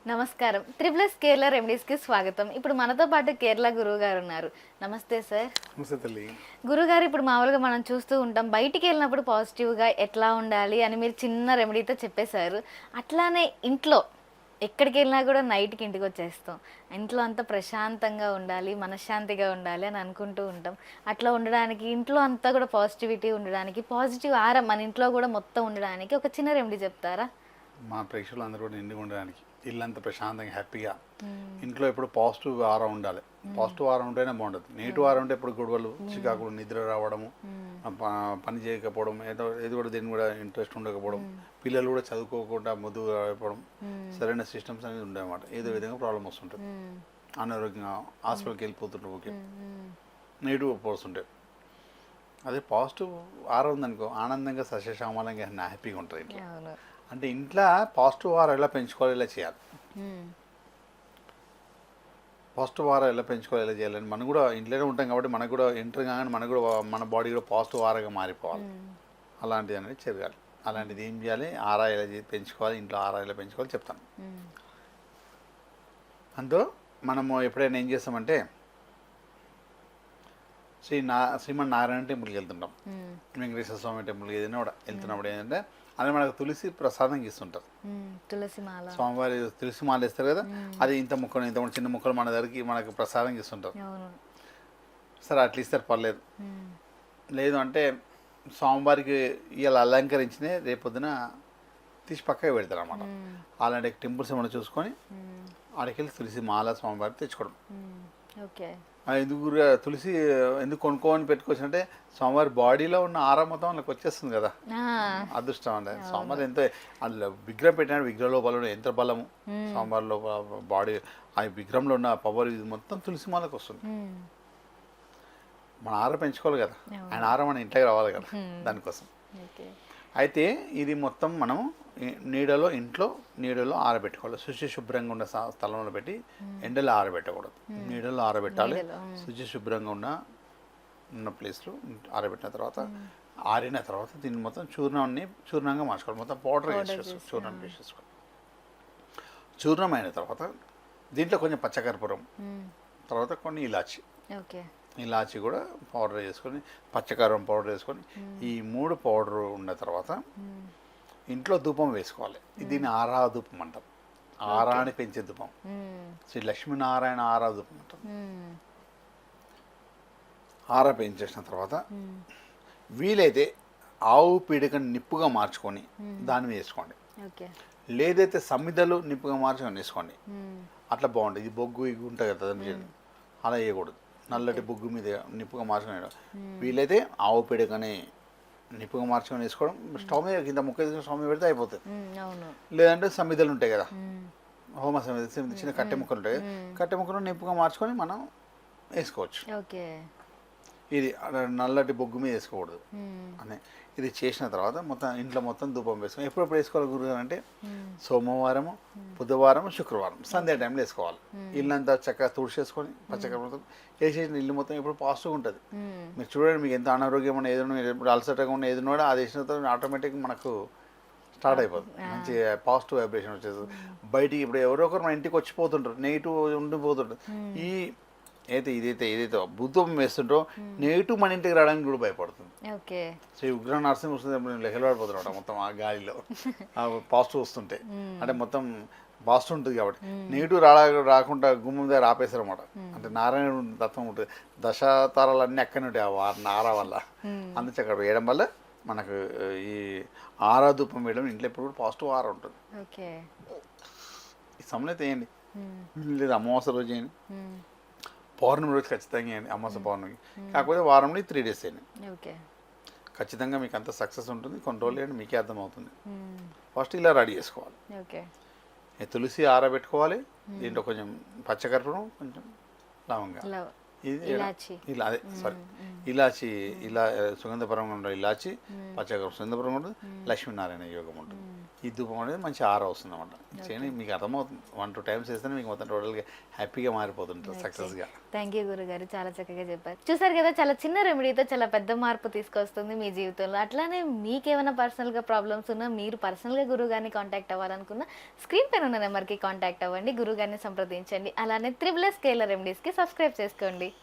నమస్కారం. త్రిప్లస్ కేరళ రెమెడీస్‌కి స్వాగతం. ఇప్పుడు మనతో పాటు కేరళ గురువు గారు ఉన్నారు. నమస్తే సార్. నమస్తే తల్లి. గురుగారు ఇప్పుడు మామూలుగా మనం చూస్తూ ఉంటాం. బయటికెళ్ళినప్పుడు పాజిటివ్‌గా ఎట్లా ఉండాలి అని మీరు చిన్న రెమెడీతో చెప్పేశారు. అట్లానే ఇంట్లో ఎక్కడికెళ్ళినా కూడా నైట్‌కి ఇంటికొచ్చేస్తాం. ఇంట్లో అంతా ప్రశాంతంగా ఉండాలి, మనశ్శాంతిగా ఉండాలి అని అనుకుంటూ ఉంటాం. అట్లా ఉండడానికి ఇంట్లో అంతా కూడా పాజిటివిటీ ఉండడానికి, పాజిటివ్ ఆరా మన ఇంట్లో కూడా మొత్తం ఉండడానికి ఒక చిన్న రెమెడీ చెప్తారా? మా ప్రేక్షకులందరూ కూడా నిండుగా ఉండడానికి ఇల్లంతా ప్రశాంతంగా హ్యాపీగా ఇంట్లో ఎప్పుడు పాజిటివ్ ఆరా ఉండాలి. పాజిటివ్ ఆరా ఉంటేనే బాగుంటుంది. నెగిటివ్ ఆరా ఉంటే ఎప్పుడు గొడవలు, చికాకులు, నిద్ర రావడము, పని చేయకపోవడం, ఏది కూడా దేని కూడా ఇంట్రెస్ట్ ఉండకపోవడం, పిల్లలు కూడా చదువుకోకుండా ముద్దుగా అయిపోవడం, సరైన సిస్టమ్స్ అనేది ఉండేమాట. ఏదో విధంగా ప్రాబ్లం వస్తుంటుంది. అనారోగ్యంగా హాస్పిటల్కి వెళ్ళిపోతుంటారు. ఓకే, నెగిటివ్ పోస్తుంటాయి. అదే పాజిటివ్ ఆరా ఉందనుకో, ఆనందంగా సస్యశ్యామలంగా హ్యాపీగా ఉంటుంది ఇంట్లో. అంటే ఇంట్లో పాజిటివ్ వారం ఎలా పెంచుకోవాలి, ఎలా చేయాలి, పాజిటివ్ వారం ఎలా పెంచుకోవాలి, ఎలా చేయాలని మనం కూడా ఇంట్లోనే ఉంటాం కాబట్టి మనకు కూడా ఎంటర్ కాగానే మనకు కూడా మన బాడీ కూడా పాజిటివ్ వారంగా మారిపోవాలి. అలాంటిది అనేది జరగాలి. అలాంటిది ఏం చేయాలి, ఆరా ఎలా పెంచుకోవాలి, ఇంట్లో ఆరా ఎలా పెంచుకోవాలి చెప్తాను. అంతో మనము ఎప్పుడైనా ఏం చేస్తామంటే శ్రీమన్ నారాయణ టెంపుల్కి వెళ్తుంటాం, వెంకటేశ్వర స్వామి టెంపుల్కి ఏదైనా కూడా వెళ్తున్నప్పుడు ఏంటంటే అది మనకు తులసి ప్రసాదం ఇస్తుంటారు. తులసిమాల స్వామివారి తులసి మాల ఇస్తారు కదా, అది ఇంత ముక్కలు ఇంత చిన్న ముక్కలు మన దగ్గరికి మనకు ప్రసాదం ఇస్తుంటారు. సరే అట్లా ఇస్తారు, పర్లేదు. లేదు అంటే స్వామివారికి ఇవాళ అలంకరించిన రేపొద్దున తీసి పక్కకి పెడతారు అన్నమాట. అలాంటి టెంపుల్స్ ఏమైనా చూసుకొని ఆడికి వెళ్ళి తులసి మాల స్వామివారికి తెచ్చుకోవడం. ఎందుకు తులసి ఎందుకు కొనుక్కోని పెట్టుకోవచ్చు, స్వామివారి బాడీలో ఉన్న ఆరా మొత్తం వాళ్ళకి వచ్చేస్తుంది కదా, అదృష్టం అంటే. స్వామివారి ఎంతో అందులో విగ్రహం పెట్టినాడు, విగ్రహంలో బలం ఎంత బలము, స్వామివారిలో బాడీ ఆ విగ్రహంలో ఉన్న పవర్ ఇది మొత్తం తులసి మాలకు వస్తుంది. మన ఆరా పెంచుకోవాలి కదా, ఆయన ఆరా మన ఇంట్లోకి రావాలి కదా, దానికోసం. అయితే ఇది మొత్తం మనం ఇంట్లో నీడలో ఆరబెట్టుకోవాలి. శుచి శుభ్రంగా ఉన్న స్థలంలో పెట్టి ఎండలో ఆరబెట్టకూడదు, నీడలో ఆరబెట్టాలి. శుచి శుభ్రంగా ఉన్న ప్లేస్లో ఆరబెట్టిన తర్వాత ఆరిన తర్వాత దీన్ని మొత్తం చూర్ణంగా మార్చుకోవాలి. మొత్తం పౌడర్ చూర్ణం వేసేసుకోవాలి. చూర్ణం అయిన తర్వాత దీంట్లో కొంచెం పచ్చకర్పూరం, తర్వాత కొన్ని ఇలాచి కూడా పౌడర్ చేసుకొని, పచ్చకారం పౌడర్ వేసుకొని, ఈ 3 పౌడర్ ఉన్న తర్వాత ఇంట్లో ధూపం వేసుకోవాలి. దీన్ని ఆరా ధూపం అంటాం. ఆరాని పెంచే ధూపం, శ్రీ లక్ష్మీనారాయణ ఆరా ధూపం అంటాం. ఆరా పెంచేసిన తర్వాత వీలైతే ఆవు పీడికను నిప్పుగా మార్చుకొని దాన్ని వేసుకోండి. లేదైతే సమిదలు నిప్పుగా మార్చుకొని వేసుకోండి, అట్లా బాగుంటుంది. ఇది బొగ్గు ఇవి ఉంటుంది కదా, అలా వేయకూడదు. నల్లటి బొగ్గు మీద నిప్పుగా మార్చుకొని, వీలైతే ఆవు పీడికని నిప్పుగా మార్చుకొని వేసుకోవడం. స్టవ్ మీద కింద ముక్క స్టవ్ మీద పెడితే అయిపోతుంది. లేదంటే సమిదలు ఉంటాయి కదా, హోమ సమిద, చిన్న కట్టె ముక్కలు ఉంటాయి, కట్టె ముక్కలు నిప్పుగా మార్చుకొని మనం వేసుకోవచ్చు. ఇది నల్లటి బొగ్గు మీద వేసుకోకూడదు అని. ఇది చేసిన తర్వాత ఇంట్లో మొత్తం ధూపం వేసుకొని ఎప్పుడెప్పుడు వేసుకోవాలి గురుగారు అంటే సోమవారము, బుధవారం, శుక్రవారం సంధ్యా టైంలో వేసుకోవాలి. ఇల్లంతా చక్కగా తుడిచేసుకొని పచ్చకర్పూరం వేసేసిన ఇల్లు మొత్తం ఎప్పుడు పాజిటివ్గా ఉంటుంది. మీరు చూడండి, మీకు ఎంత అనారోగ్యం ఉన్న ఏదైనా, ఎప్పుడు అలసటగా ఉన్న ఏదైనా కూడా అది వేసిన తర్వాత ఆటోమేటిక్గా మనకు స్టార్ట్ అయిపోతుంది. మంచి పాజిటివ్ వైబ్రేషన్ వచ్చేస్తుంది బయటికి. ఇప్పుడు ఎవరో ఒకరు మన ఇంటికి వచ్చిపోతుంటారు, నెగిటివ్ ఉండిపోతుంటారు. ఏదైతే భూతం వేస్తుంటో నెగిటివ్ మన ఇంటికి రావడానికి కూడా భయపడుతుంది. శ్రీ ఉగ్ర నరసింహ వస్తుంది, లెక్కలపడిపోతున్నాడు మొత్తం ఆ గాలిలో పాజిటివ్ వస్తుంటే. అంటే మొత్తం పాజిటివ్ ఉంటుంది కాబట్టి నెగిటివ్ రాకుండా గుమ్మం దగ్గర ఆపేశారు అన్నమాట. అంటే నారాయణుడు తత్వం ఉంటుంది, దశాతారాలన్నీ అక్కడనే ఉంటాయి ఆ ఆరా వల్ల. అందుకే అక్కడ వేయడం వల్ల మనకు ఈ ఆరా ధూపం వేయడం ఇంట్లో ఎప్పుడు కూడా పాజిటివ్ ఆరా ఉంటుంది. ఈ సమయంలో వేయండి, లేదా అమావాస్య రోజు చేయండి, పౌర్ణమి రోజు ఖచ్చితంగా వేయండి, అమావాస్య పౌర్ణమికి. కాకపోతే వారంలో 3 days వేయండి, ఖచ్చితంగా మీకు అంత సక్సెస్ ఉంటుంది. కొన్ని రోజులు వేయండి, మీకే అర్థమవుతుంది. ఫస్ట్ ఇలా రెడీ చేసుకోవాలి. తులసి ఆరబెట్టుకోవాలి, దీంట్లో కొంచెం పచ్చకర్పూరం, కొంచెం లవంగా, ఇది ఇలా ఇలాచి, ఇలా సుగంధపరంగా ఉండే ఇలాచి, పచ్చకర్పూరం సుగంధపరంగా ఉంటుంది, లక్ష్మీనారాయణ యోగం ఉంటుంది. ఈ ధూపం అనేది మంచి ఆరా వస్తుంది అనమాట చేయండి, మీకు అర్థమవుతుంది. 1-2 టైమ్స్ వేస్తేనే మీకు మొత్తం టోటల్గా హ్యాపీగా మారిపోతుంటారు సక్సెస్గా. థ్యాంక్ యూ గురుగారు, చాలా చక్కగా చెప్పారు. చూసారు కదా, చాలా చిన్న రెమెడీతో చాలా పెద్ద మార్పు తీసుకొస్తుంది మీ జీవితంలో. అట్లానే మీకేమైనా పర్సనల్గా ప్రాబ్లమ్స్ ఉన్నా, మీరు పర్సనల్గా గురుగారిని కాంటాక్ట్ అవ్వాలనుకున్నా స్క్రీన్ పైన ఉన్న నెంబర్కి కాంటాక్ట్ అవ్వండి, గురుగారిని సంప్రదించండి. అలానే త్రిబుల్ స్కేలర్ రెమెడీస్కి సబ్స్క్రైబ్ చేసుకోండి.